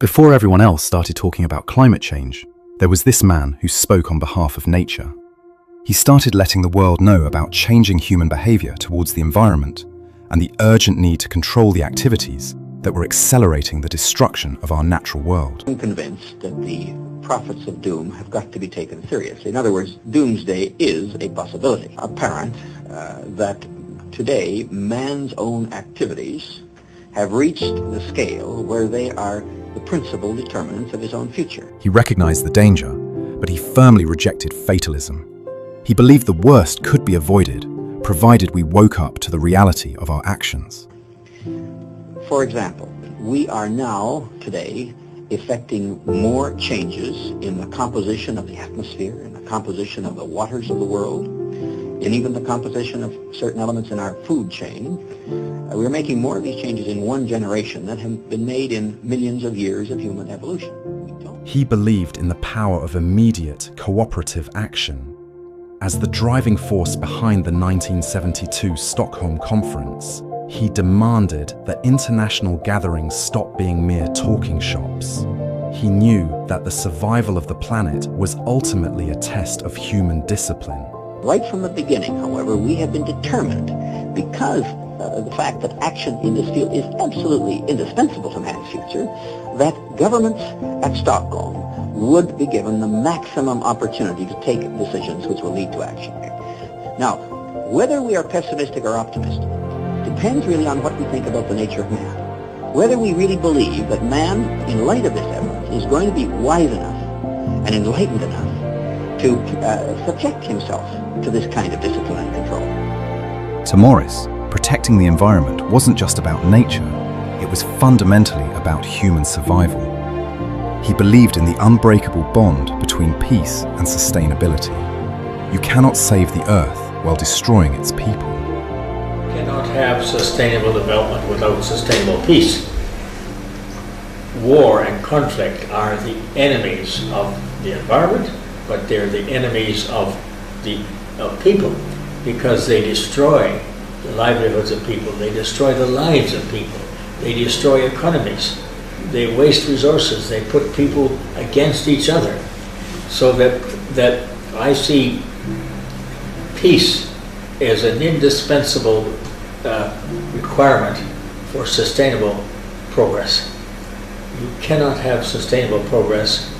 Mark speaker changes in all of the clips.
Speaker 1: Before everyone else started talking about climate change, there was this man who spoke on behalf of nature. He started letting the world know about changing human behavior towards the environment and the urgent need to control the activities that were accelerating the destruction of our natural world.
Speaker 2: I'm convinced that the prophets of doom have got to be taken seriously. In other words, doomsday is a possibility. Apparent that today man's own activities have reached the scale where they are the principal determinants of his own future.
Speaker 1: He recognized the danger, but he firmly rejected fatalism. He believed the worst could be avoided, provided we woke up to the reality of our actions.
Speaker 2: For example, we are now, today, effecting more changes in the composition of the atmosphere, in the composition of the waters of the world, and even the composition of certain elements in our food chain. We're making more of these changes in one generation than have been made in millions of years of human evolution.
Speaker 1: He believed in the power of immediate, cooperative action. As the driving force behind the 1972 Stockholm Conference, he demanded that international gatherings stop being mere talking shops. He knew that the survival of the planet was ultimately a test of human discipline.
Speaker 2: Right from the beginning, however, we have been determined, because of the fact that action in this field is absolutely indispensable to man's future, that governments at Stockholm would be given the maximum opportunity to take decisions which will lead to action. Now, whether we are pessimistic or optimistic depends really on what we think about the nature of man. Whether we really believe that man, in light of this evidence, is going to be wise enough and enlightened enough to subject himself to this kind of discipline and control.
Speaker 1: To Maurice, protecting the environment wasn't just about nature, it was fundamentally about human survival. He believed in the unbreakable bond between peace and sustainability. You cannot save the earth while destroying its people.
Speaker 3: You cannot have sustainable development without sustainable peace. War and conflict are the enemies of the environment, but they're the enemies of people, because they destroy the livelihoods of people, they destroy the lives of people, they destroy economies, they waste resources, they put people against each other. So that I see peace as an indispensable requirement for sustainable progress. You cannot have sustainable progress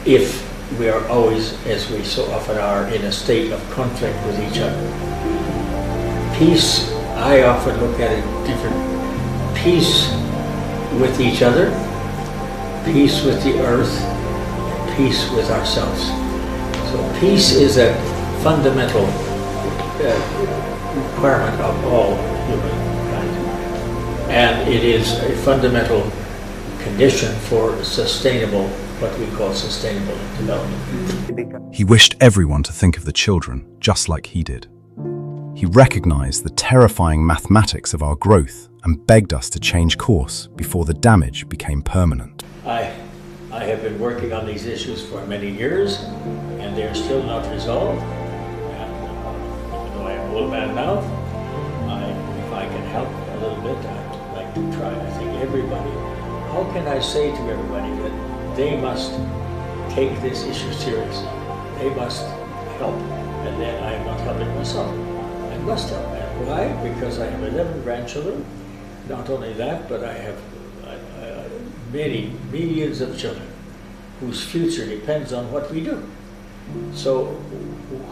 Speaker 3: if we are always, as we so often are, in a state of conflict with each other. Peace, I often look at it different. Peace with each other, peace with the earth, and peace with ourselves. So peace is a fundamental requirement of all humankind. And it is a fundamental condition for sustainable, what we call sustainable development.
Speaker 1: He wished everyone to think of the children just like he did. He recognized the terrifying mathematics of our growth and begged us to change course before the damage became permanent.
Speaker 3: I have been working on these issues for many years, and they're still not resolved. And even though I am an old man now, if I can help a little bit, I'd like to try. I think everybody, how can I say to everybody that they must take this issue seriously? They must help, and then I am not helping myself. I must help. And why? Because I have 11 grandchildren. Not only that, but I have many millions of children whose future depends on what we do. So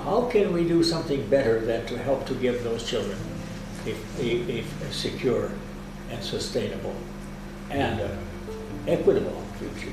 Speaker 3: how can we do something better than to help to give those children a secure and sustainable and equitable future?